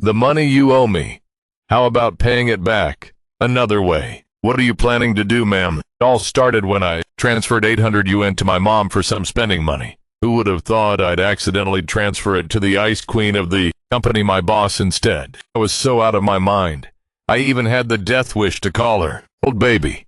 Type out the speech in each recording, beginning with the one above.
the money you owe me. How about paying it back another way? What are you planning to do, ma'am? It all started when I transferred 800 Yuan to my mom for some spending money. Who would have thought I'd accidentally transfer it to the ice queen of the company, my boss, instead? I was so out of my mind. I even had the death wish to call her old baby.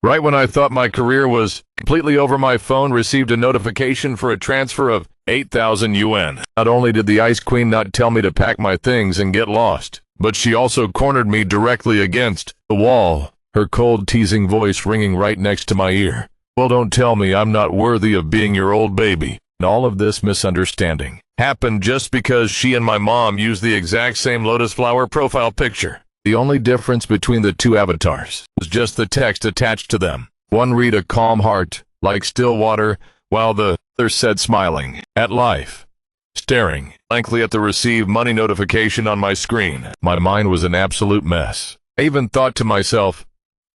Right when I thought my career was completely over, my phone received a notification for a transfer of 8,000 yuan. Not only did the ice queen not tell me to pack my things and get lost, but she also cornered me directly against the wall, her cold, teasing voice ringing right next to my ear. Well, don't tell me I'm not worthy of being your old baby. And all of this misunderstanding happened just because she and my mom used the exact same lotus flower profile picture. The only difference between the two avatars was just the text attached to them. One read a calm heart, like still water, while the other said smiling at life. Staring blankly at the receive money notification on my screen, my mind was an absolute mess. I even thought to myself,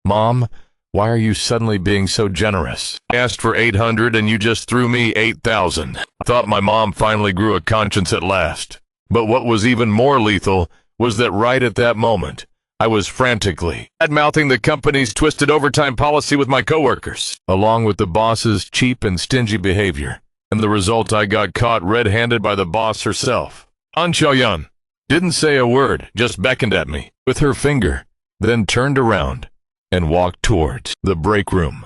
Mom, why are you suddenly being so generous? I asked for 800 and you just threw me 8,000. I thought my mom finally grew a conscience at last. But what was even more lethal was that right at that moment, I was frantically bad-mouthing the company's twisted overtime policy with my coworkers, along with the boss's cheap and stingy behavior. And the result, I got caught red-handed by the boss herself. Yuan didn't say a word, just beckoned at me with her finger, then turned around and walked towards the break room.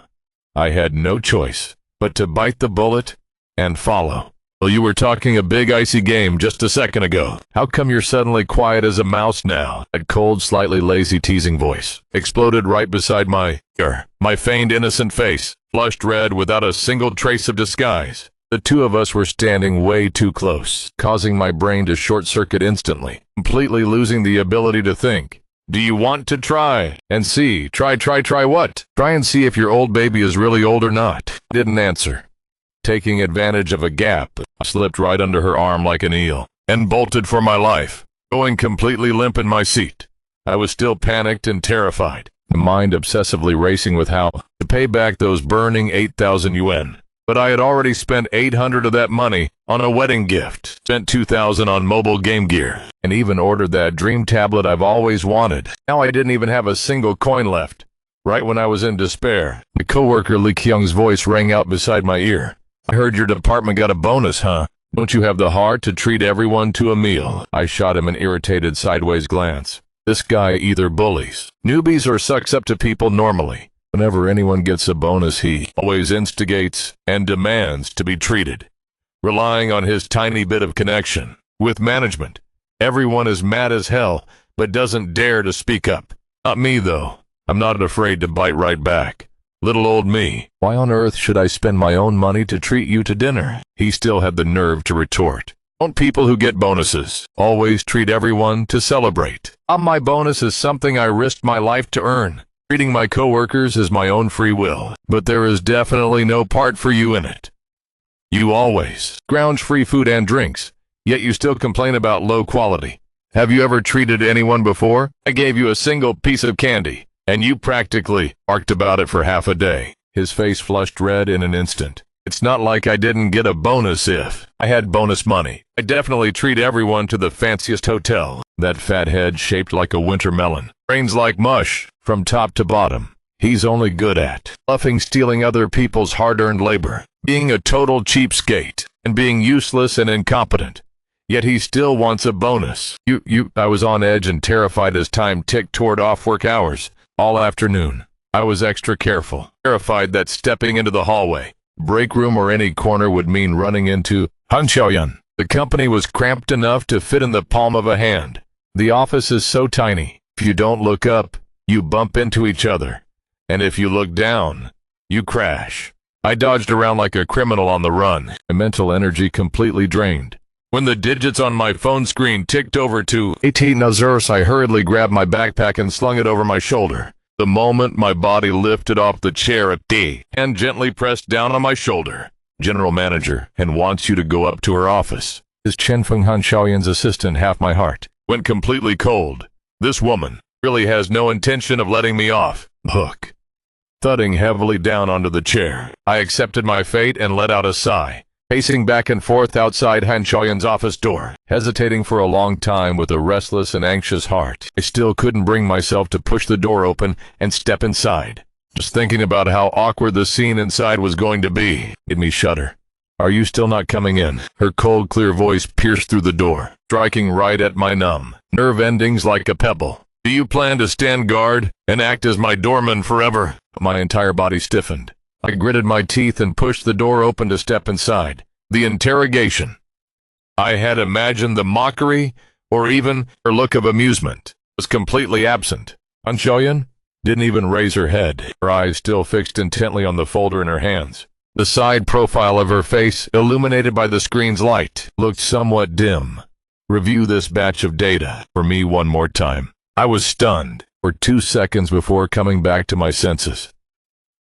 I had no choice but to bite the bullet and follow. Well, you were talking a big icy game just a second ago. How come you're suddenly quiet as a mouse now? That cold, slightly lazy, teasing voice exploded right beside my ear. My feigned innocent face flushed red without a single trace of disguise. The two of us were standing way too close, causing my brain to short-circuit instantly, completely losing the ability to think. Do you want to try and see? Try what? Try and see if your old baby is really old or not. Didn't answer. Taking advantage of a gap, I slipped right under her arm like an eel and bolted for my life, going completely limp in my seat. I was still panicked and terrified, my mind obsessively racing with how to pay back those burning 8,000 yuan. But I had already spent 800 of that money on a wedding gift, spent 2,000 on mobile game gear, and even ordered that dream tablet I've always wanted. Now I didn't even have a single coin left. Right when I was in despair, my coworker Li Kyung's voice rang out beside my ear. I heard your department got a bonus, huh? Don't you have the heart to treat everyone to a meal? I shot him an irritated sideways glance. This guy either bullies newbies or sucks up to people normally. Whenever anyone gets a bonus, he always instigates and demands to be treated. Relying on his tiny bit of connection with management, everyone is mad as hell, but doesn't dare to speak up. Not me, though. I'm not afraid to bite right back. Little old me. Why on earth should I spend my own money to treat you to dinner? He still had the nerve to retort. Don't people who get bonuses always treat everyone to celebrate? My bonus is something I risked my life to earn. Treating my coworkers is my own free will, but there is definitely no part for you in it. You always scrounge free food and drinks, yet you still complain about low quality. Have you ever treated anyone before? I gave you a single piece of candy, and you practically barked about it for half a day. His face flushed red in an instant. It's not like I didn't get a bonus if I had bonus money. I definitely treat everyone to the fanciest hotel. That fat head shaped like a winter melon. Brains like mush, from top to bottom. He's only good at bluffing, stealing other people's hard-earned labor, being a total cheapskate, and being useless and incompetent. Yet he still wants a bonus. I was on edge and terrified as time ticked toward off-work hours. All afternoon, I was extra careful, terrified that stepping into the hallway, break room, or any corner would mean running into Yuan. The company was cramped enough to fit in the palm of a hand. The office is so tiny. If you don't look up, you bump into each other. And if you look down, you crash. I dodged around like a criminal on the run, my mental energy completely drained. When the digits on my phone screen ticked over to 18 Nazars, I hurriedly grabbed my backpack and slung it over my shoulder. The moment my body lifted off the chair, a hand gently pressed down on my shoulder. General manager, and wants you to go up to her office. Is Chen Fenghan Xiaoyan's assistant. Half my heart went completely cold. This woman really has no intention of letting me off hook. Thudding heavily down onto the chair, I accepted my fate and let out a sigh. pacing back and forth outside Han Xiaoyan's office door, hesitating for a long time with a restless and anxious heart. I still couldn't bring myself to push the door open and step inside. Just thinking about how awkward the scene inside was going to be made me shudder. "Are you still not coming in?" Her cold, clear voice pierced through the door, striking right at my numb nerve endings like a pebble. "Do you plan to stand guard and act as my doorman forever?" My entire body stiffened. I gritted my teeth and pushed the door open to step inside. The interrogation. I had imagined the mockery, or even her look of amusement, was completely absent. Han Xiaoyan didn't even raise her head, her eyes still fixed intently on the folder in her hands. The side profile of her face, illuminated by the screen's light, looked somewhat dim. "Review this batch of data for me one more time." I was stunned for 2 seconds before coming back to my senses.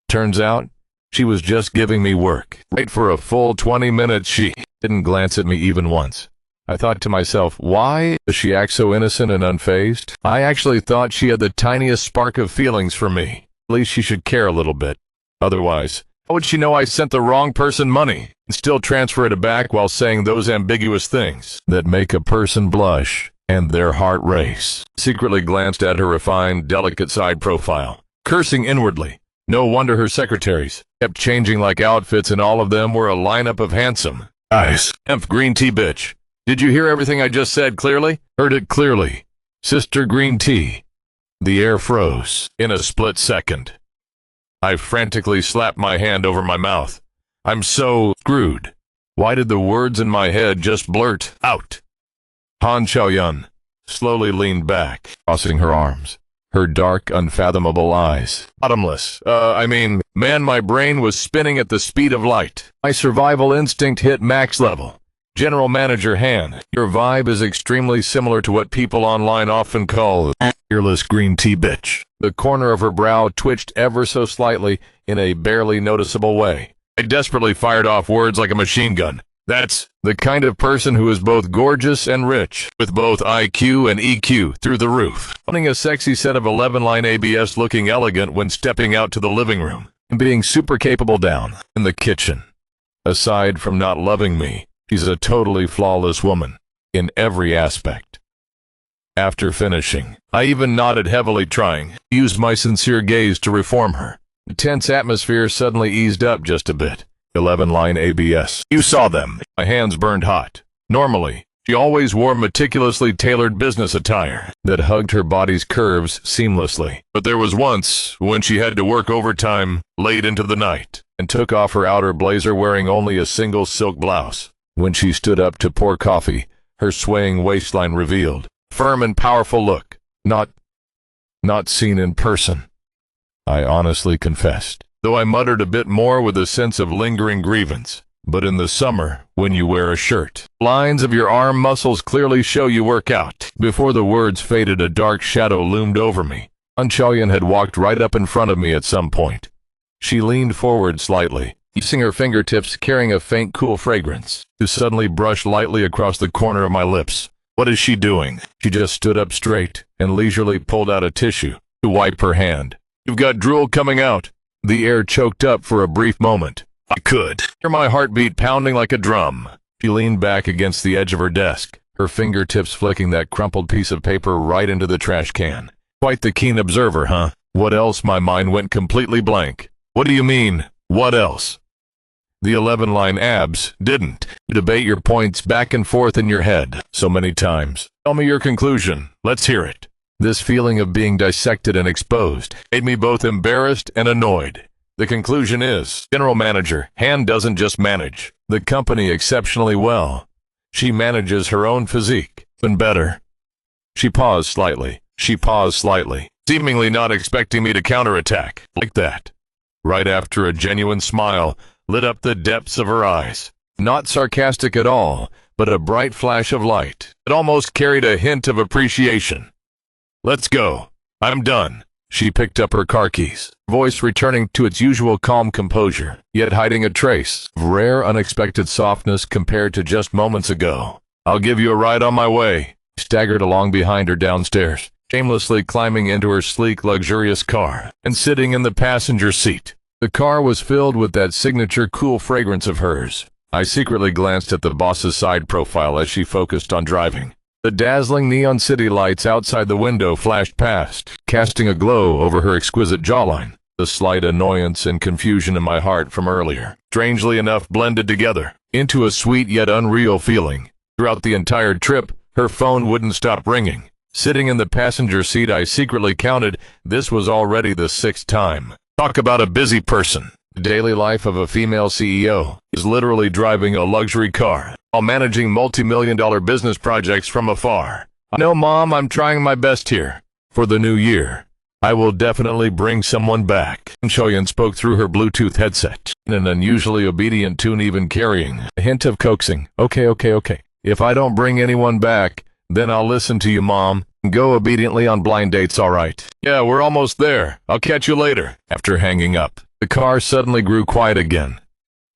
Turns out, she was just giving me work. Right for a full 20 minutes she didn't glance at me even once. I thought to myself, why does she act so innocent and unfazed? I actually thought she had the tiniest spark of feelings for me. At least she should care a little bit. Otherwise, how would she know I sent the wrong person money and still transfer it back while saying those ambiguous things that make a person blush and their heart race? Secretly glanced at her refined, delicate side profile, cursing inwardly. No wonder her secretaries kept changing like outfits, and all of them were a lineup of handsome guys. Green tea bitch. Did you hear everything I just said clearly? Heard it clearly. Sister Green Tea. The air froze in a split second. I frantically slapped my hand over my mouth. I'm so screwed. Why did the words in my head just blurt out? Han Xiaoyan slowly leaned back, crossing her arms. Her dark, unfathomable eyes. Bottomless. Man, my brain was spinning at the speed of light. My survival instinct hit max level. General Manager Han, your vibe is extremely similar to what people online often call fearless green tea bitch. The corner of her brow twitched ever so slightly in a barely noticeable way. I desperately fired off words like a machine gun. That's the kind of person who is both gorgeous and rich, with both IQ and EQ through the roof, owning a sexy set of 11-line ABS, looking elegant when stepping out to the living room, and being super capable down in the kitchen. Aside from not loving me, she's a totally flawless woman, in every aspect. After finishing, I even nodded heavily, trying to use my sincere gaze to reform her. The tense atmosphere suddenly eased up just a bit. 11-line ABS. You saw them. My hands burned hot. Normally, she always wore meticulously tailored business attire that hugged her body's curves seamlessly. But there was once when she had to work overtime late into the night and took off her outer blazer wearing only a single silk blouse. When she stood up to pour coffee, her swaying waistline revealed a firm and powerful look, not seen in person. I honestly confessed, though I muttered a bit more with a sense of lingering grievance. But in the summer, when you wear a shirt, lines of your arm muscles clearly show you work out. Before the words faded, a dark shadow loomed over me. Han Xiaoyan had walked right up in front of me at some point. She leaned forward slightly, using her fingertips carrying a faint, cool fragrance, to suddenly brush lightly across the corner of my lips. What is she doing? She just stood up straight and leisurely pulled out a tissue to wipe her hand. You've got drool coming out. The air choked up for a brief moment. I could hear my heartbeat pounding like a drum. She leaned back against the edge of her desk, her fingertips flicking that crumpled piece of paper right into the trash can. Quite the keen observer, huh? What else? My mind went completely blank. What do you mean, what else? The 11-line abs didn't. You debate your points back and forth in your head so many times. Tell me your conclusion. Let's hear it. This feeling of being dissected and exposed made me both embarrassed and annoyed. The conclusion is, General Manager Han doesn't just manage the company exceptionally well. She manages her own physique, and better. She paused slightly, seemingly not expecting me to counterattack like that. Right after a genuine smile lit up the depths of her eyes. Not sarcastic at all, but a bright flash of light that almost carried a hint of appreciation. Let's go. I'm done. She picked up her car keys, voice returning to its usual calm composure, yet hiding a trace of rare, unexpected softness compared to just moments ago. I'll give you a ride on my way. Staggered along behind her downstairs, shamelessly climbing into her sleek, luxurious car and sitting in the passenger seat. The car was filled with that signature cool fragrance of hers, I secretly glanced at the boss's side profile as she focused on driving. The dazzling neon city lights outside the window flashed past, casting a glow over her exquisite jawline. The slight annoyance and confusion in my heart from earlier, strangely enough, blended together into a sweet yet unreal feeling. Throughout the entire trip, her phone wouldn't stop ringing. Sitting in the passenger seat, I secretly counted this was already the 6th time. Talk about a busy person. The daily life of a female CEO is literally driving a luxury car while managing multi-million-dollar business projects from afar. I know, Mom, I'm trying my best here. For the new year, I will definitely bring someone back. Shoyan spoke through her Bluetooth headset in an unusually obedient tune, even carrying a hint of coaxing. Okay. If I don't bring anyone back, then I'll listen to you, Mom. Go obediently on blind dates, all right? Yeah, we're almost there. I'll catch you later. After hanging up, the car suddenly grew quiet again.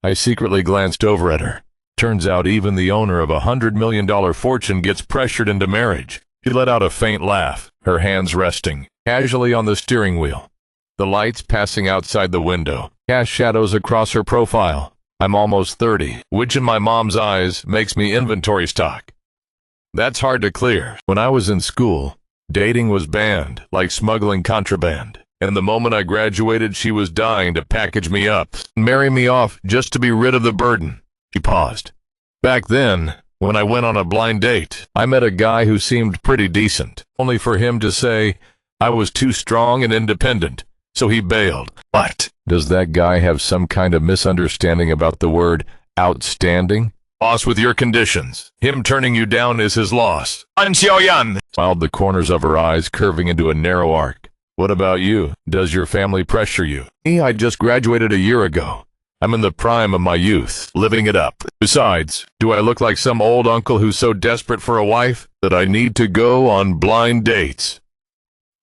I secretly glanced over at her. Turns out even the owner of $100 million fortune gets pressured into marriage. She let out a faint laugh, her hands resting casually on the steering wheel. The lights passing outside the window cast shadows across her profile. I'm almost 30, which in my mom's eyes makes me inventory stock. That's hard to clear. When I was in school, dating was banned, like smuggling contraband. And the moment I graduated, she was dying to package me up, marry me off just to be rid of the burden. She paused. Back then, when I went on a blind date, I met a guy who seemed pretty decent, only for him to say I was too strong and independent, so he bailed. What? Does that guy have some kind of misunderstanding about the word outstanding? Boss with your conditions. Him turning you down is his loss. Yuan smiled, the corners of her eyes curving into a narrow arc. What about you? Does your family pressure you? I just graduated a year ago. I'm in the prime of my youth, living it up. Besides, do I look like some old uncle who's so desperate for a wife that I need to go on blind dates?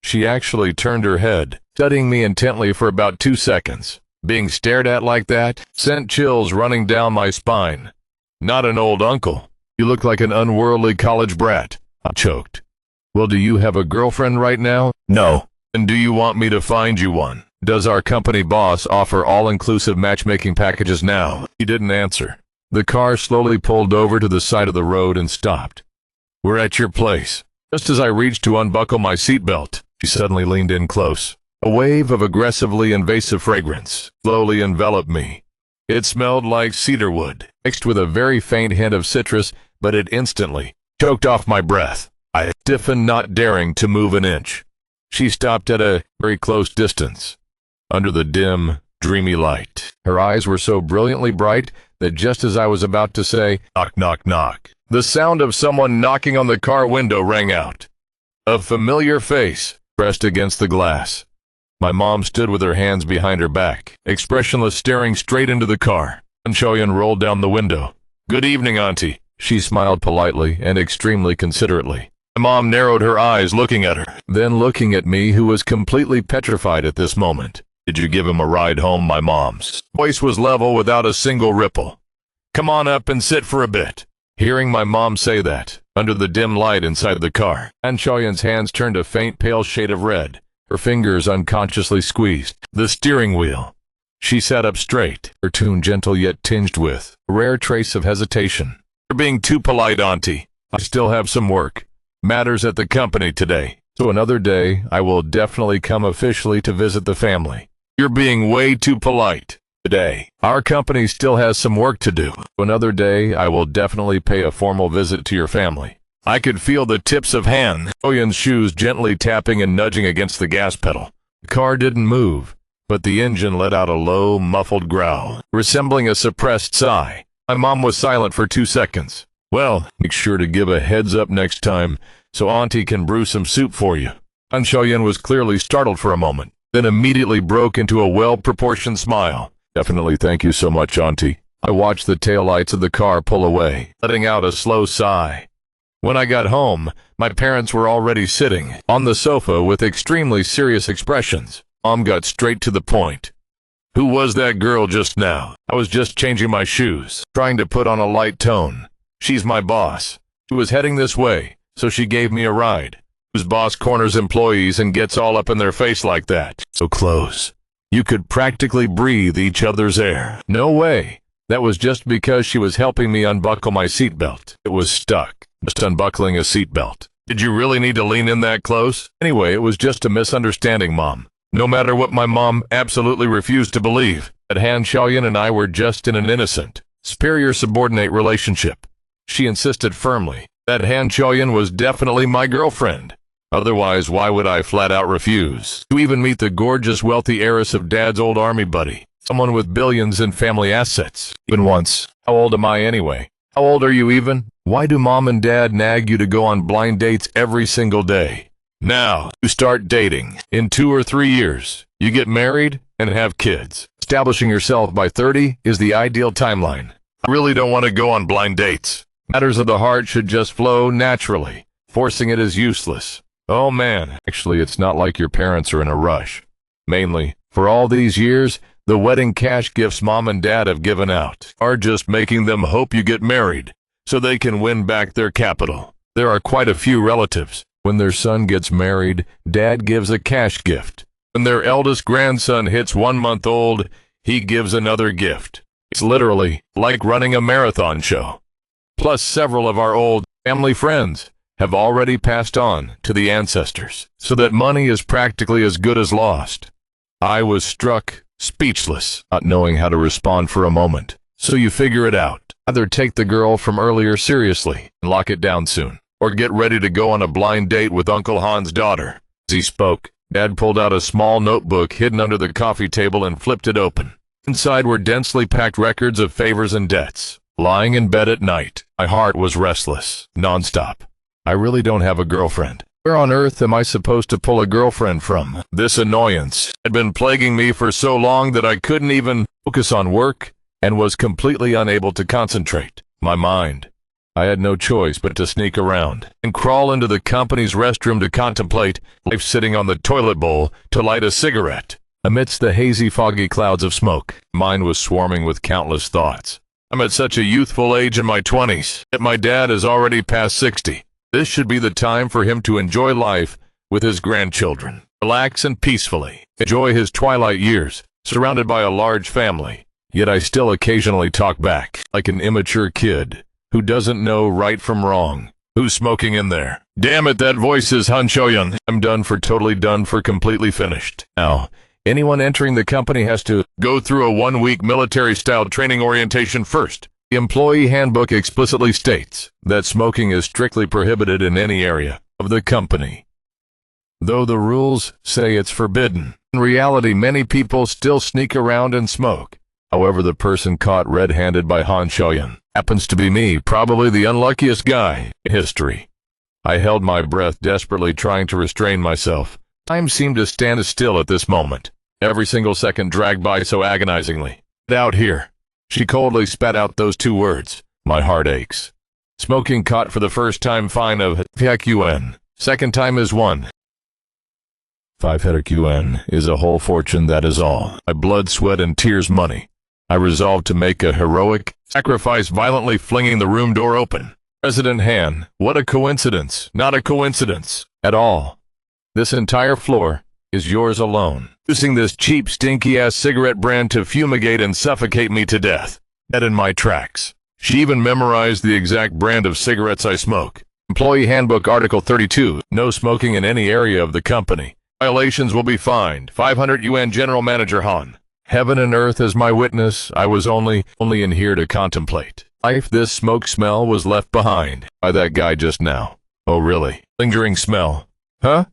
She actually turned her head, studying me intently for about 2 seconds. Being stared at like that sent chills running down my spine. Not an old uncle. You look like an unworldly college brat. I choked. Well, do you have a girlfriend right now? No. And do you want me to find you one? Does our company boss offer all-inclusive matchmaking packages now? He didn't answer. The car slowly pulled over to the side of the road and stopped. We're at your place. Just as I reached to unbuckle my seatbelt, she suddenly leaned in close. A wave of aggressively invasive fragrance slowly enveloped me. It smelled like cedarwood, mixed with a very faint hint of citrus, but it instantly choked off my breath. I stiffened, not daring to move an inch. She stopped at a very close distance, under the dim, dreamy light. Her eyes were so brilliantly bright that just as I was about to say, knock, knock, knock, the sound of someone knocking on the car window rang out. A familiar face pressed against the glass. My mom stood with her hands behind her back, expressionless, staring straight into the car. Shoyan rolled down the window. Good evening, Auntie. She smiled politely and extremely considerately. My mom narrowed her eyes, looking at her, then looking at me, who was completely petrified at this moment. Did you give him a ride home? My mom's voice was level, without a single ripple. Come on up and sit for a bit. Hearing my mom say that, under the dim light inside the car, Shoyan's hands turned a faint pale shade of red. Her fingers unconsciously squeezed the steering wheel. She sat up straight, her tone gentle yet tinged with a rare trace of hesitation. You're being too polite, Auntie. I still have some work. Matters at the company today. So another day, I will definitely come officially to visit the family. You're being way too polite. Today, our company still has some work to do. Another day, I will definitely pay a formal visit to your family. I could feel the tips of Shoyan's shoes gently tapping and nudging against the gas pedal. The car didn't move, but the engine let out a low, muffled growl, resembling a suppressed sigh. My mom was silent for 2 seconds. Well, make sure to give a heads up next time, so Auntie can brew some soup for you. Shoyan was clearly startled for a moment, then immediately broke into a well-proportioned smile. Definitely, thank you so much, Auntie. I watched the taillights of the car pull away, letting out a slow sigh. When I got home, my parents were already sitting on the sofa with extremely serious expressions. Mom got straight to the point. Who was that girl just now? I was just changing my shoes, trying to put on a light tone. She's my boss. She was heading this way, so she gave me a ride. Whose boss corners employees and gets all up in their face like that? So close. You could practically breathe each other's air. No way. That was just because she was helping me unbuckle my seatbelt. It was stuck. Just unbuckling a seatbelt. Did you really need to lean in that close? Anyway, it was just a misunderstanding, Mom. No matter what my mom absolutely refused to believe, that Han Xiaoyan and I were just in an innocent, superior-subordinate relationship. She insisted firmly that Han Xiaoyan was definitely my girlfriend. Otherwise, why would I flat-out refuse to even meet the gorgeous, wealthy heiress of Dad's old army buddy? Someone with billions in family assets. Even once. How old am I anyway? How old are you even? Why do Mom and Dad nag you to go on blind dates every single day? Now, you start dating. In 2 or 3 years, you get married and have kids. Establishing yourself by 30 is the ideal timeline. I really don't want to go on blind dates. Matters of the heart should just flow naturally. Forcing it is useless. Oh man, actually it's not like your parents are in a rush. Mainly, for all these years, the wedding cash gifts Mom and Dad have given out are just making them hope you get married, so they can win back their capital. There are quite a few relatives. When their son gets married, Dad gives a cash gift. When their eldest grandson hits 1 month old, he gives another gift. It's literally like running a marathon show. Plus, several of our old family friends have already passed on to the ancestors, so that money is practically as good as lost. I was struck speechless, not knowing how to respond for a moment. So you figure it out. Either take the girl from earlier seriously and lock it down soon, or get ready to go on a blind date with Uncle Han's daughter. As he spoke, Dad pulled out a small notebook hidden under the coffee table and flipped it open. Inside were densely packed records of favors and debts. Lying in bed at night, my heart was restless, nonstop. I really don't have a girlfriend. Where on earth am I supposed to pull a girlfriend from? This annoyance had been plaguing me for so long that I couldn't even focus on work and was completely unable to concentrate my mind. I had no choice but to sneak around and crawl into the company's restroom to contemplate life, sitting on the toilet bowl to light a cigarette. Amidst the hazy, foggy clouds of smoke, mine was swarming with countless thoughts. I'm at such a youthful age in my 20s, yet my dad is already past 60. This should be the time for him to enjoy life with his grandchildren, relax and peacefully enjoy his twilight years, surrounded by a large family. Yet I still occasionally talk back, like an immature kid who doesn't know right from wrong. Who's smoking in there? Damn it, that voice is Han Xiaoyan. I'm done for, totally done for, completely finished. Now, anyone entering the company has to go through a 1-week military-style training orientation first. The employee handbook explicitly states that smoking is strictly prohibited in any area of the company. Though the rules say it's forbidden, in reality many people still sneak around and smoke. However, the person caught red-handed by Han Xiaoyan happens to be me, probably the unluckiest guy in history. I held my breath, desperately trying to restrain myself. Time seemed to stand still at this moment. Every single second dragged by so agonizingly. Get out here. She coldly spat out those 2 words. My heart aches. Smoking caught for the first time, fine of Yuan. Second time is 1. 500 Yuan is a whole fortune, that is all. My blood, sweat, and tears money. I resolved to make a heroic sacrifice, violently flinging the room door open. President Han, what a coincidence. Not a coincidence at all. This entire floor is yours alone. Using this cheap, stinky-ass cigarette brand to fumigate and suffocate me to death. Dead in my tracks. She even memorized the exact brand of cigarettes I smoke. Employee Handbook Article 32, no smoking in any area of the company. Violations will be fined. 500 Yuan, General Manager Han. Heaven and earth as my witness, I was only in here to contemplate life. This smoke smell was left behind by that guy just now. Oh really? Lingering smell. Huh?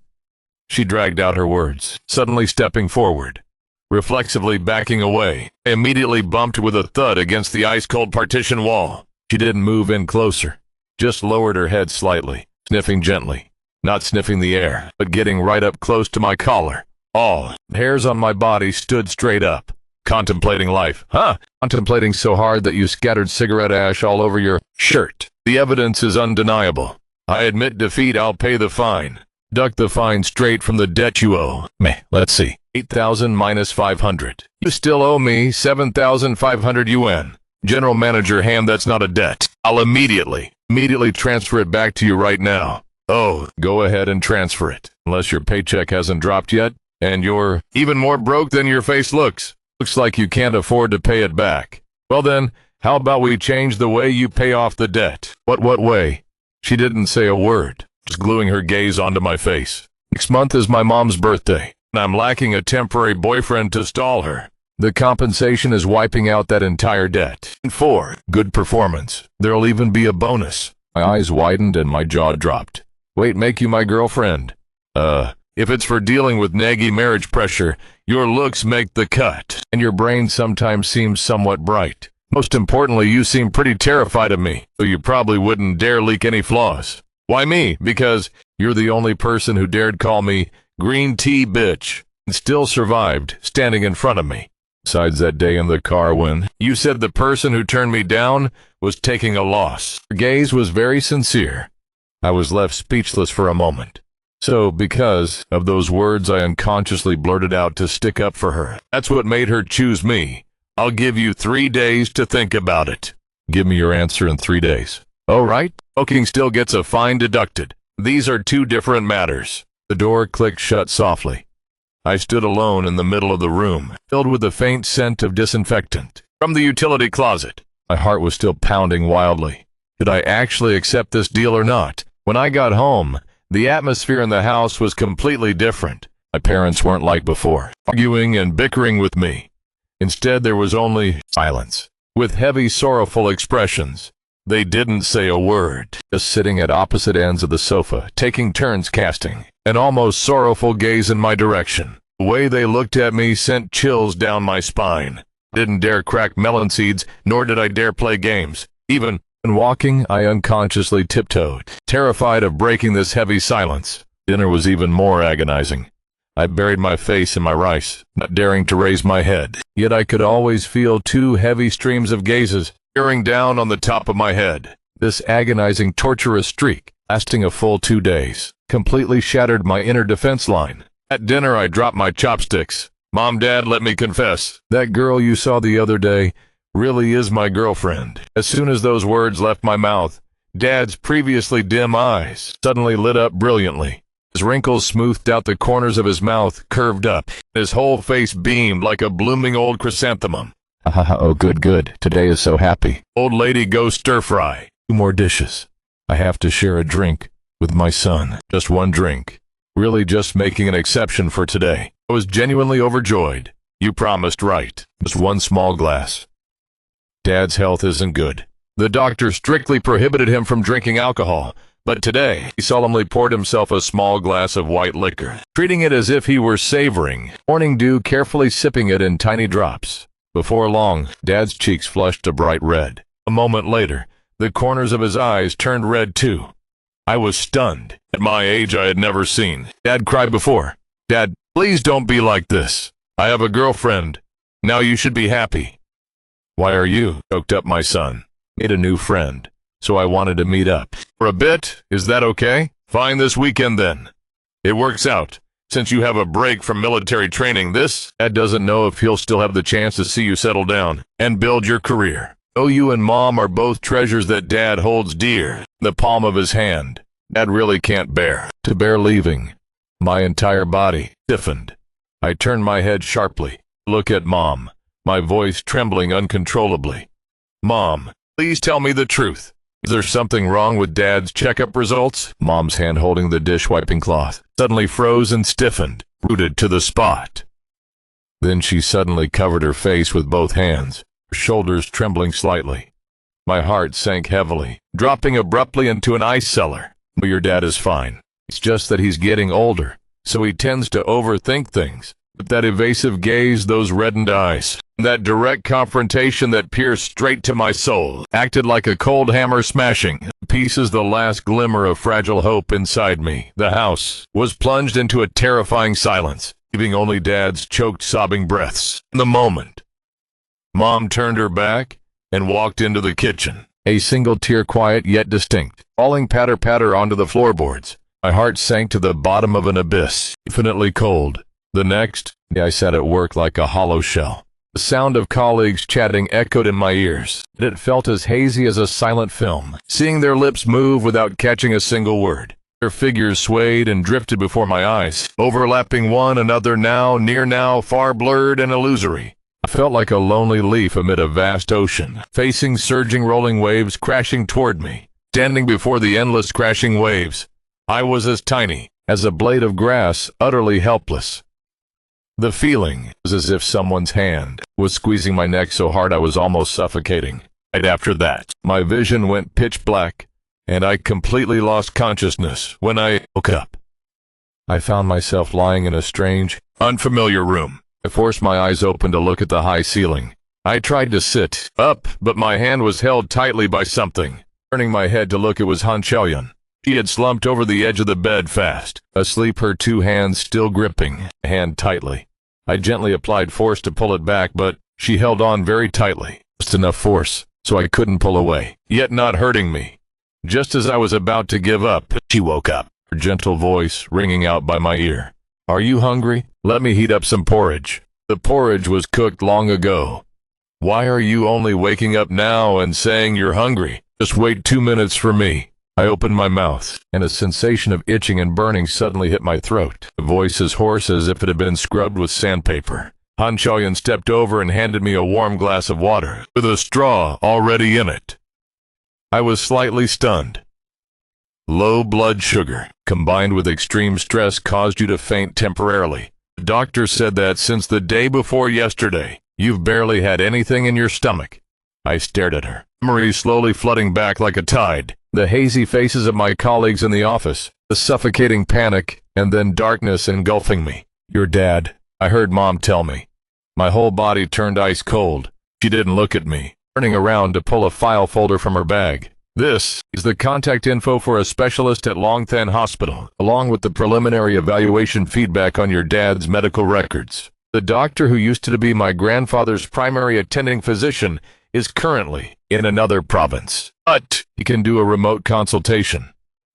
She dragged out her words, suddenly stepping forward. Reflexively backing away, I immediately bumped with a thud against the ice-cold partition wall. She didn't move in closer, just lowered her head slightly, sniffing gently. Not sniffing the air, but getting right up close to my collar. All the hairs on my body stood straight up. Contemplating life, huh? Contemplating so hard that you scattered cigarette ash all over your shirt. The evidence is undeniable. I admit defeat, I'll pay the fine. Duck the fine straight from the debt you owe. Let's see. 8,000 minus 500. You still owe me 7,500 Yuan. General Manager Han, that's not a debt. I'll immediately transfer it back to you right now. Oh, go ahead and transfer it. Unless your paycheck hasn't dropped yet, and you're even more broke than your face looks. Looks like you can't afford to pay it back. Well then, how about we change the way you pay off the debt? What way? She didn't say a word, just gluing her gaze onto my face. Next month is my mom's birthday, and I'm lacking a temporary boyfriend to stall her. The compensation is wiping out that entire debt. And for good performance, there'll even be a bonus. My eyes widened and my jaw dropped. Wait, make you my girlfriend? If it's for dealing with naggy marriage pressure, your looks make the cut, and your brain sometimes seems somewhat bright. Most importantly, you seem pretty terrified of me, so you probably wouldn't dare leak any flaws. Why me? Because you're the only person who dared call me green tea bitch, and still survived standing in front of me. Besides that day in the car when you said the person who turned me down was taking a loss. Her gaze was very sincere. I was left speechless for a moment. So, because of those words I unconsciously blurted out to stick up for her, that's what made her choose me. I'll give you 3 days to think about it. Give me your answer in 3 days. All right? Smoking still gets a fine deducted. These are 2 different matters. The door clicked shut softly. I stood alone in the middle of the room, filled with the faint scent of disinfectant from the utility closet. My heart was still pounding wildly. Did I actually accept this deal or not? When I got home, the atmosphere in the house was completely different. My parents weren't like before, arguing and bickering with me. Instead, there was only silence, with heavy, sorrowful expressions. They didn't say a word, just sitting at opposite ends of the sofa, taking turns casting an almost sorrowful gaze in my direction. The way they looked at me sent chills down my spine. I didn't dare crack melon seeds, nor did I dare play games. Even when walking, I unconsciously tiptoed, terrified of breaking this heavy silence. Dinner was even more agonizing. I buried my face in my rice, not daring to raise my head. Yet I could always feel 2 heavy streams of gazes bearing down on the top of my head. This agonizing, torturous streak, lasting a full 2 days, completely shattered my inner defense line. At dinner, I dropped my chopsticks. Mom, Dad, let me confess. That girl you saw the other day really is my girlfriend. As soon as those words left my mouth, Dad's previously dim eyes suddenly lit up brilliantly. His wrinkles smoothed out the corners of his mouth, curved up. His whole face beamed like a blooming old chrysanthemum. Oh, good. Today is so happy. Old lady, go stir-fry. 2 more dishes. I have to share a drink with my son. Just 1 drink. Really just making an exception for today. I was genuinely overjoyed. You promised right. Just 1 small glass. Dad's health isn't good. The doctor strictly prohibited him from drinking alcohol, but today he solemnly poured himself a small glass of white liquor, treating it as if he were savoring morning dew, carefully sipping it in tiny drops. Before long, Dad's cheeks flushed a bright red. A moment later, the corners of his eyes turned red too. I was stunned. At my age, I had never seen Dad cry before. Dad, please don't be like this. I have a girlfriend. Now you should be happy. Why are you? Choked up my son. Made a new friend, so I wanted to meet up. For a bit, is that okay? Fine, this weekend then. It works out. Since you have a break from military training, Dad doesn't know if he'll still have the chance to see you settle down and build your career. Though you and Mom are both treasures that Dad holds dear in the palm of his hand, Dad really can't bear leaving. My entire body stiffened. I turned my head sharply to look at Mom, my voice trembling uncontrollably. Mom, please tell me the truth. Is there something wrong with Dad's checkup results? Mom's hand holding the dish-wiping cloth suddenly froze and stiffened, rooted to the spot. Then she suddenly covered her face with both hands, her shoulders trembling slightly. My heart sank heavily, dropping abruptly into an ice cellar. But your dad is fine. It's just that he's getting older, so he tends to overthink things. But that evasive gaze, those reddened eyes, that direct confrontation that pierced straight to my soul, acted like a cold hammer smashing to pieces the last glimmer of fragile hope inside me. The house was plunged into a terrifying silence, leaving only Dad's choked, sobbing breaths. In the moment, Mom turned her back and walked into the kitchen. A single tear, quiet yet distinct, falling patter-patter onto the floorboards. My heart sank to the bottom of an abyss, infinitely cold. The next, I sat at work like a hollow shell. The sound of colleagues chatting echoed in my ears, and it felt as hazy as a silent film, seeing their lips move without catching a single word. Their figures swayed and drifted before my eyes, overlapping one another, now near, now far, blurred and illusory. I felt like a lonely leaf amid a vast ocean, facing surging rolling waves crashing toward me. Standing before the endless crashing waves, I was as tiny as a blade of grass, utterly helpless. The feeling was as if someone's hand was squeezing my neck so hard I was almost suffocating. Right after that, my vision went pitch black, and I completely lost consciousness. When I woke up, I found myself lying in a strange, unfamiliar room. I forced my eyes open to look at the high ceiling. I tried to sit up, but my hand was held tightly by something. Turning my head to look, it was Han Xiaoyan. She had slumped over the edge of the bed fast, asleep, her two hands still gripping a hand tightly. I gently applied force to pull it back, but she held on very tightly, just enough force so I couldn't pull away, yet not hurting me. Just as I was about to give up, she woke up, her gentle voice ringing out by my ear. "Are you hungry? Let me heat up some porridge." The porridge was cooked long ago. "Why are you only waking up now and saying you're hungry? Just wait 2 minutes for me." I opened my mouth, and a sensation of itching and burning suddenly hit my throat. The voice as hoarse as if it had been scrubbed with sandpaper. Han Xiaoyan stepped over and handed me a warm glass of water, with a straw already in it. I was slightly stunned. Low blood sugar, combined with extreme stress, caused you to faint temporarily. The doctor said that since the day before yesterday, you've barely had anything in your stomach. I stared at her, memories slowly flooding back like a tide. The hazy faces of my colleagues in the office, the suffocating panic, and then darkness engulfing me. "Your dad," I heard Mom tell me. My whole body turned ice cold. She didn't look at me, turning around to pull a file folder from her bag. "This is the contact info for a specialist at Longthan Hospital, along with the preliminary evaluation feedback on your dad's medical records. The doctor who used to be my grandfather's primary attending physician is currently in another province, but he can do a remote consultation."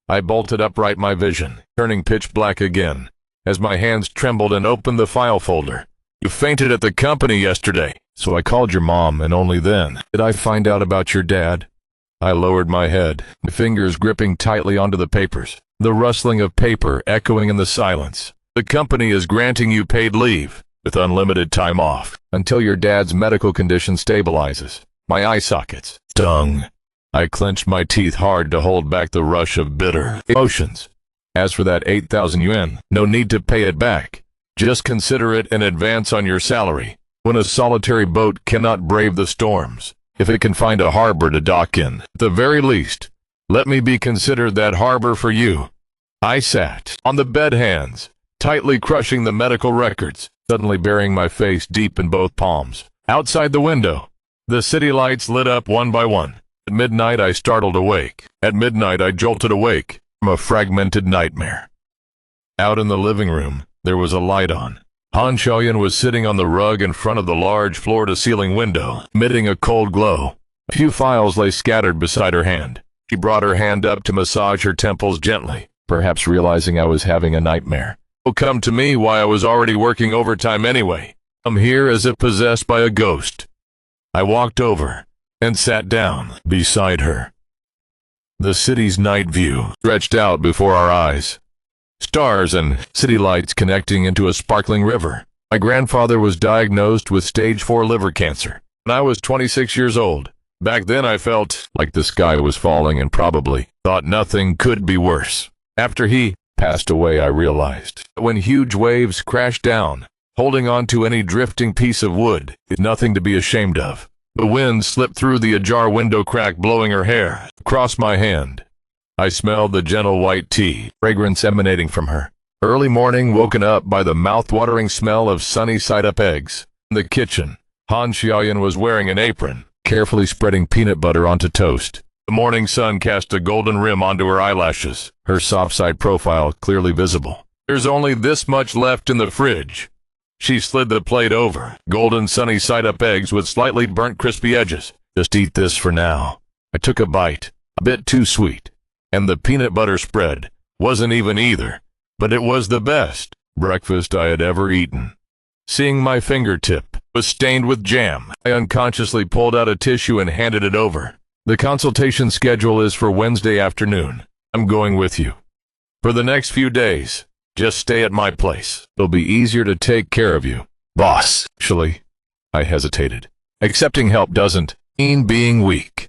I bolted upright, my vision turning pitch black again, as my hands trembled and opened the file folder. "You fainted at the company yesterday, so I called your mom, and only then did I find out about your dad." I lowered my head, my fingers gripping tightly onto the papers, the rustling of paper echoing in the silence. "The company is granting you paid leave, with unlimited time off, until your dad's medical condition stabilizes." My eye sockets stung. I clenched my teeth hard to hold back the rush of bitter emotions. "As for that 8,000 yuan, no need to pay it back. Just consider it an advance on your salary. When a solitary boat cannot brave the storms, if it can find a harbor to dock in, at the very least, let me be considered that harbor for you." I sat on the bed, hands tightly crushing the medical records, suddenly burying my face deep in both palms. Outside the window, the city lights lit up one by one. At midnight, I startled awake. At midnight, I jolted awake from a fragmented nightmare. Out in the living room, there was a light on. Han Xiaoyan was sitting on the rug in front of the large floor-to-ceiling window, emitting a cold glow. A few files lay scattered beside her hand. She brought her hand up to massage her temples gently, perhaps realizing I was having a nightmare. "Oh, come to me while I was already working overtime anyway. I'm here as if possessed by a ghost." I walked over and sat down beside her. The city's night view stretched out before our eyes. Stars and city lights connecting into a sparkling river. My grandfather was diagnosed with stage 4 liver cancer when I was 26 years old. Back then I felt like the sky was falling and probably thought nothing could be worse. After he passed away, I realized that when huge waves crash down, holding on to any drifting piece of wood is nothing to be ashamed of. The wind slipped through the ajar window crack, blowing her hair across my hand. I smelled the gentle white tea fragrance emanating from her. Early morning, woken up by the mouth-watering smell of sunny-side-up eggs. In the kitchen, Han Xiaoyan was wearing an apron, carefully spreading peanut butter onto toast. The morning sun cast a golden rim onto her eyelashes, her soft-side profile clearly visible. "There's only this much left in the fridge." She slid the plate over, golden sunny-side-up eggs with slightly burnt crispy edges. "Just eat this for now." I took a bite, a bit too sweet, and the peanut butter spread wasn't even either, but it was the best breakfast I had ever eaten. Seeing my fingertip was stained with jam, I unconsciously pulled out a tissue and handed it over. "The consultation schedule is for Wednesday afternoon. I'm going with you. For the next few days, just stay at my place. It'll be easier to take care of you." "Boss." Actually, I hesitated. Accepting help doesn't mean being weak.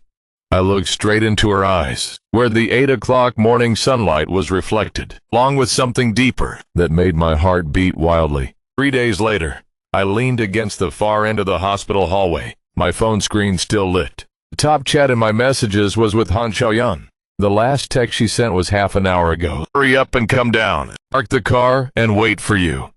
I looked straight into her eyes, where the 8 o'clock morning sunlight was reflected, along with something deeper that made my heart beat wildly. 3 days later, I leaned against the far end of the hospital hallway, my phone screen still lit. The top chat in my messages was with Han Xiaoyan. The last text she sent was half an hour ago. Hurry up and come down. Park the car and wait for you.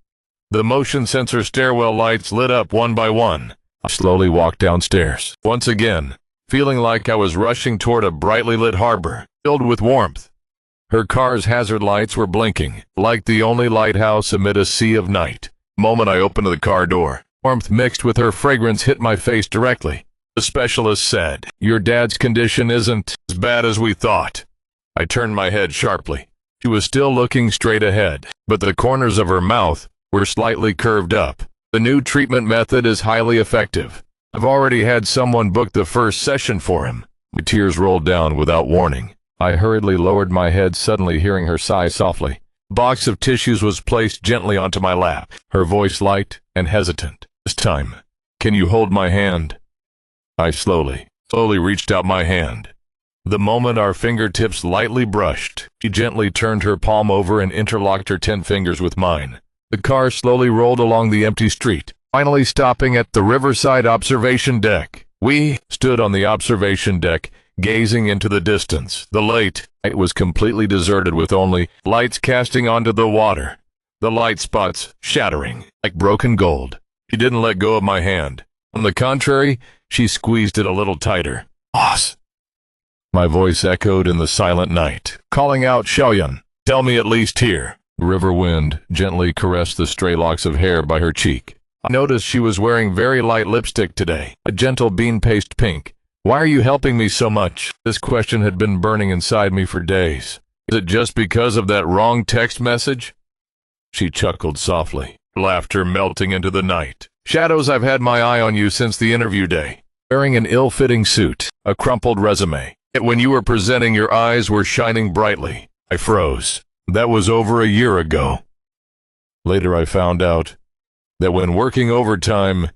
The motion sensor stairwell lights lit up one by one. I slowly walked downstairs, once again, feeling like I was rushing toward a brightly lit harbor, filled with warmth. Her car's hazard lights were blinking, like the only lighthouse amid a sea of night. The moment I opened the car door, warmth mixed with her fragrance hit my face directly. The specialist said, "Your dad's condition isn't as bad as we thought." I turned my head sharply. She was still looking straight ahead, but the corners of her mouth were slightly curved up. The new treatment method is highly effective. I've already had someone book the first session for him. My tears rolled down without warning. I hurriedly lowered my head, suddenly hearing her sigh softly. A box of tissues was placed gently onto my lap, her voice light and hesitant. "This time, can you hold my hand?" I slowly reached out my hand. The moment our fingertips lightly brushed, she gently turned her palm over and interlocked her 10 fingers with mine. The car slowly rolled along the empty street, finally stopping at the riverside observation deck. We stood on the observation deck, gazing into the distance. The late night was completely deserted, with only lights casting onto the water, the light spots shattering like broken gold. She didn't let go of my hand. On the contrary, she squeezed it a little tighter. "Boss!" My voice echoed in the silent night, calling out, "Xiaoyan, tell me at least here." The river wind gently caressed the stray locks of hair by her cheek. I noticed she was wearing very light lipstick today, a gentle bean paste pink. "Why are you helping me so much?" This question had been burning inside me for days. "Is it just because of that wrong text message?" She chuckled softly, laughter melting into the night. "Shadows, I've had my eye on you since the interview day. Wearing an ill-fitting suit, a crumpled resume. Yet when you were presenting, your eyes were shining brightly." I froze. That was over a year ago. Later I found out that when working overtime,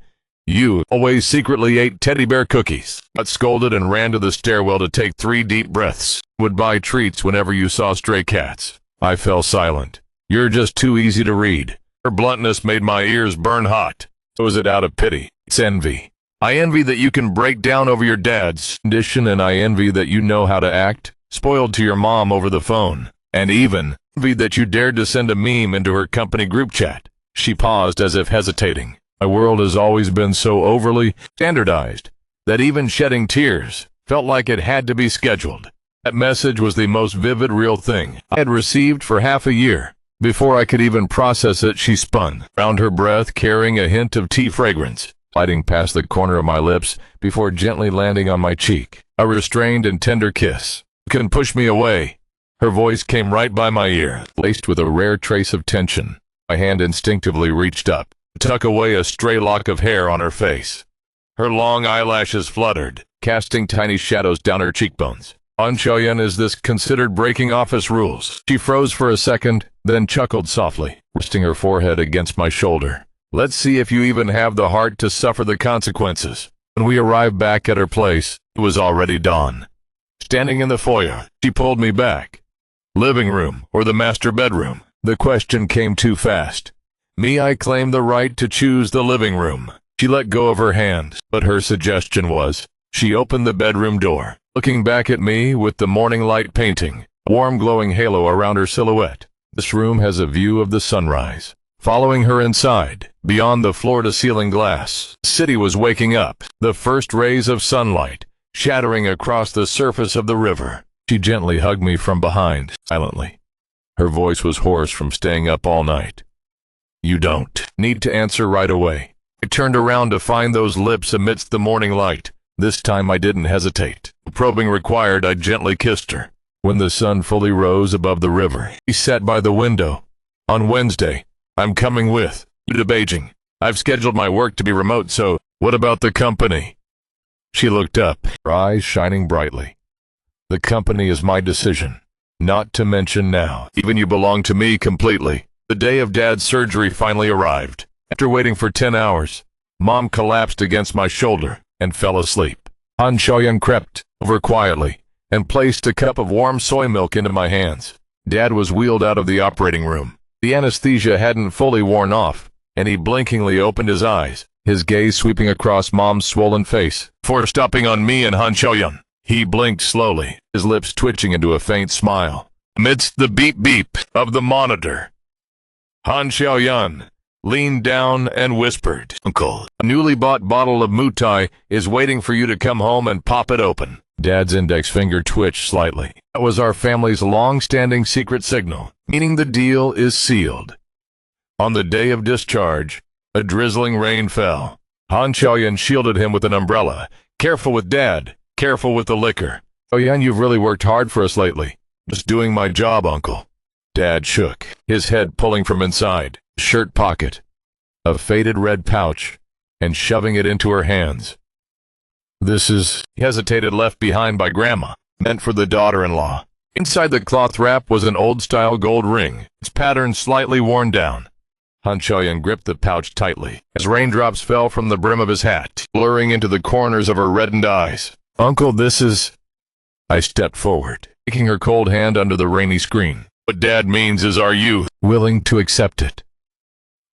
you always secretly ate teddy bear cookies, got scolded and ran to the stairwell to take 3 deep breaths, would buy treats whenever you saw stray cats. I fell silent. "You're just too easy to read." Her bluntness made my ears burn hot. So is it out of pity? It's envy. I envy that you can break down over your dad's condition, and I envy that you know how to act, spoiled to your mom over the phone, and even envy that you dared to send a meme into her company group chat. She paused as if hesitating. My world has always been so overly standardized that even shedding tears felt like it had to be scheduled. That message was the most vivid real thing I had received for half a year. Before I could even process it, she spun round, her breath carrying a hint of tea fragrance, gliding past the corner of my lips before gently landing on my cheek. A restrained and tender kiss. "You can push me away." Her voice came right by my ear, laced with a rare trace of tension. My hand instinctively reached up to tuck away a stray lock of hair on her face. Her long eyelashes fluttered, casting tiny shadows down her cheekbones. "Han Xiaoyan, is this considered breaking office rules?" She froze for a second, then chuckled softly, resting her forehead against my shoulder. "Let's see if you even have the heart to suffer the consequences." When we arrived back at her place, it was already dawn. Standing in the foyer, she pulled me back. "Living room or the master bedroom?" The question came too fast. I claimed the right to choose the living room. She let go of her hand, but her suggestion was. She opened the bedroom door, looking back at me with the morning light painting a warm glowing halo around her silhouette. "This room has a view of the sunrise." Following her inside, beyond the floor-to-ceiling glass, the city was waking up, the first rays of sunlight shattering across the surface of the river. She gently hugged me from behind, silently. Her voice was hoarse from staying up all night. "You don't need to answer right away." I turned around to find those lips amidst the morning light. This time I didn't hesitate. Probing required, I gently kissed her. When the sun fully rose above the river, she sat by the window. "On Wednesday, I'm coming with you to Beijing. I've scheduled my work to be remote, so what about the company?" She looked up, her eyes shining brightly. "The company is my decision. Not to mention now, even you belong to me completely." The day of Dad's surgery finally arrived. After waiting for 10 hours, Mom collapsed against my shoulder and fell asleep. Han Xiaoyan crept over quietly and placed a cup of warm soy milk into my hands. Dad was wheeled out of the operating room. The anesthesia hadn't fully worn off, and he blinkingly opened his eyes, his gaze sweeping across Mom's swollen face. For stopping on me and Han Xiaoyan. He blinked slowly, his lips twitching into a faint smile. Amidst the beep-beep of the monitor, Han Xiaoyan leaned down and whispered, "Uncle, a newly bought bottle of Mutai is waiting for you to come home and pop it open." Dad's index finger twitched slightly. That was our family's long-standing secret signal, meaning the deal is sealed. On the day of discharge, a drizzling rain fell. Han Xiaoyan shielded him with an umbrella. "Careful with Dad. Careful with the liquor. Oh, Yuan, you've really worked hard for us lately." "Just doing my job, Uncle." Dad shook, his head pulling from inside shirt pocket a faded red pouch and shoving it into her hands. "This is," he hesitated, "left behind by Grandma, meant for the daughter-in-law." Inside the cloth wrap was an old-style gold ring, its pattern slightly worn down. Han Xiaoyan gripped the pouch tightly as raindrops fell from the brim of his hat, blurring into the corners of her reddened eyes. "Uncle, this is—" I stepped forward, taking her cold hand under the rainy screen. "What Dad means is, are you willing to accept it?"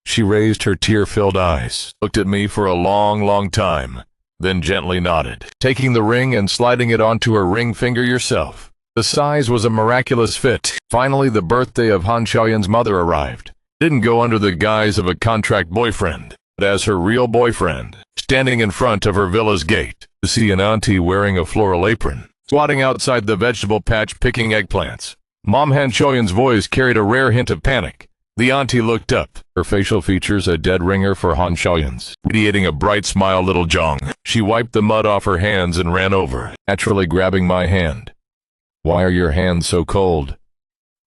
She raised her tear-filled eyes, looked at me for a long, long time, then gently nodded, taking the ring and sliding it onto her ring finger yourself. The size was a miraculous fit. Finally, the birthday of Han Xiaoyan's mother arrived. Didn't go under the guise of a contract boyfriend, but as her real boyfriend, standing in front of her villa's gate, to see an auntie wearing a floral apron, squatting outside the vegetable patch picking eggplants. Mom Han Xiaoyan's voice carried a rare hint of panic. The auntie looked up, her facial features a dead ringer for Han Xiaoyan's, radiating a bright smile. "Little Zhong." She wiped the mud off her hands and ran over, naturally grabbing my hand. "Why are your hands so cold?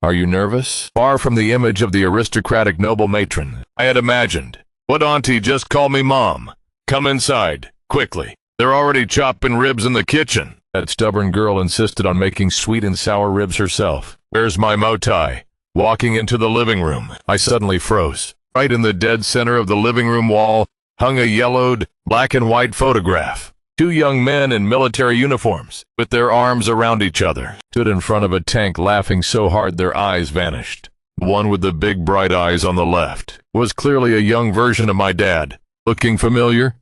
Are you nervous?" Far from the image of the aristocratic noble matron I had imagined. "What, auntie, just call me Mom. Come inside, quickly. They're already chopping ribs in the kitchen." That stubborn girl insisted on making sweet and sour ribs herself. "Where's my motai?" Walking into the living room, I suddenly froze. Right in the dead center of the living room wall hung a yellowed, black and white photograph. Two young men in military uniforms, with their arms around each other, stood in front of a tank laughing so hard their eyes vanished. The one with the big bright eyes on the left was clearly a young version of my dad. "Looking familiar?"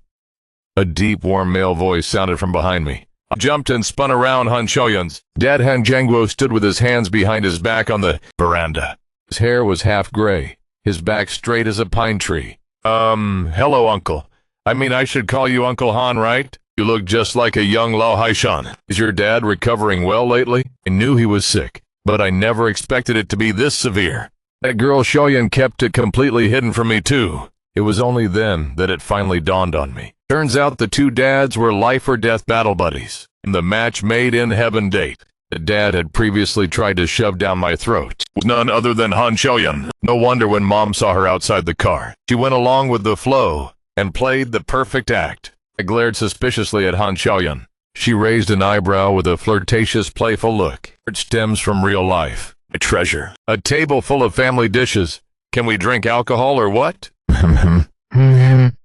A deep, warm male voice sounded from behind me. I jumped and spun around Han Xiaoyan's. Dad Han Jiangguo stood with his hands behind his back on the veranda. His hair was half gray, his back straight as a pine tree. Hello, Uncle. I mean, I should call you Uncle Han, right? You look just like a young Lao Haishan. Is your dad recovering well lately? I knew he was sick, but I never expected it to be this severe. That girl Xiaoyan kept it completely hidden from me, too. It was only then that it finally dawned on me. Turns out the two dads were life-or-death battle buddies, and the match made in heaven date that Dad had previously tried to shove down my throat was none other than Han Xiaoyan. No wonder when Mom saw her outside the car, she went along with the flow and played the perfect act. I glared suspiciously at Han Xiaoyan. She raised an eyebrow with a flirtatious, playful look. It stems from real life. My treasure. A table full of family dishes. Can we drink alcohol or what?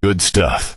Good stuff.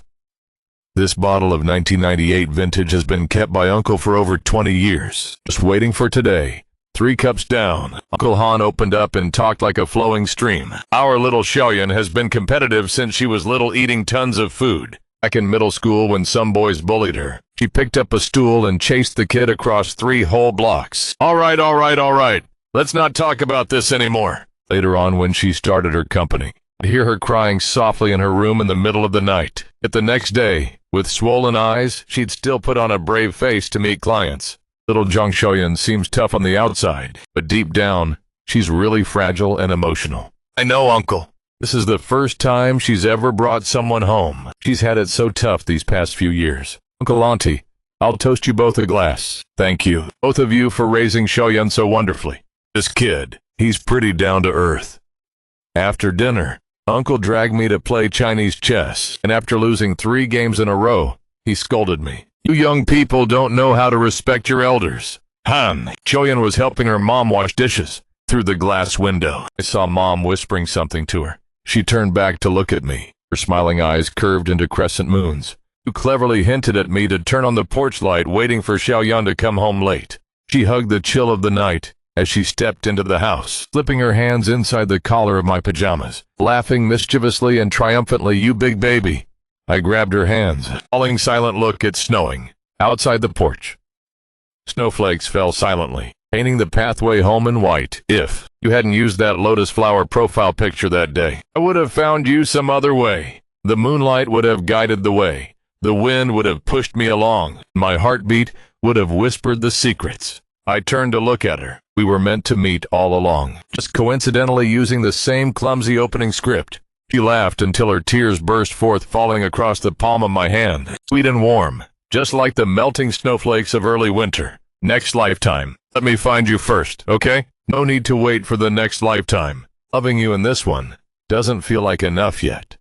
This bottle of 1998 vintage has been kept by Uncle for over 20 years, just waiting for today. 3 cups down, Uncle Han opened up and talked like a flowing stream. Our little Xiaoyan has been competitive since she was little, eating tons of food. Back in middle school, when some boys bullied her, she picked up a stool and chased the kid across 3 whole blocks. All right. Let's not talk about this anymore. Later on, when she started her company, I'd hear her crying softly in her room in the middle of the night. Yet the next day, with swollen eyes, she'd still put on a brave face to meet clients. Little Zhang Xiaoyan seems tough on the outside, but deep down, she's really fragile and emotional. I know, Uncle. This is the first time she's ever brought someone home. She's had it so tough these past few years. Uncle Auntie, I'll toast you both a glass. Thank you, both of you, for raising Xiaoyan so wonderfully. This kid, he's pretty down to earth. After dinner, Uncle dragged me to play Chinese chess, and after losing 3 games in a row, he scolded me. You young people don't know how to respect your elders. Han, Xiaoyan was helping her mom wash dishes. Through the glass window, I saw Mom whispering something to her. She turned back to look at me, Her smiling eyes curved into crescent moons. You cleverly hinted at me to turn on the porch light, waiting for Xiaoyan to come home late. She hugged the chill of the night as she stepped into the house, slipping her hands inside the collar of my pajamas, laughing mischievously and triumphantly. "You big baby." I grabbed her hands, falling silent. "Look, it's snowing." Outside the porch, snowflakes fell silently, painting the pathway home in white. If you hadn't used that lotus flower profile picture that day, I would have found you some other way. The moonlight would have guided the way. The wind would have pushed me along. My heartbeat would have whispered the secrets. I turned to look at her. We were meant to meet all along, just coincidentally using the same clumsy opening script. She laughed until her tears burst forth, falling across the palm of my hand, sweet and warm, just like the melting snowflakes of early winter. "Next lifetime. Let me find you first, okay? No need to wait for the next lifetime. Loving you in this one doesn't feel like enough yet."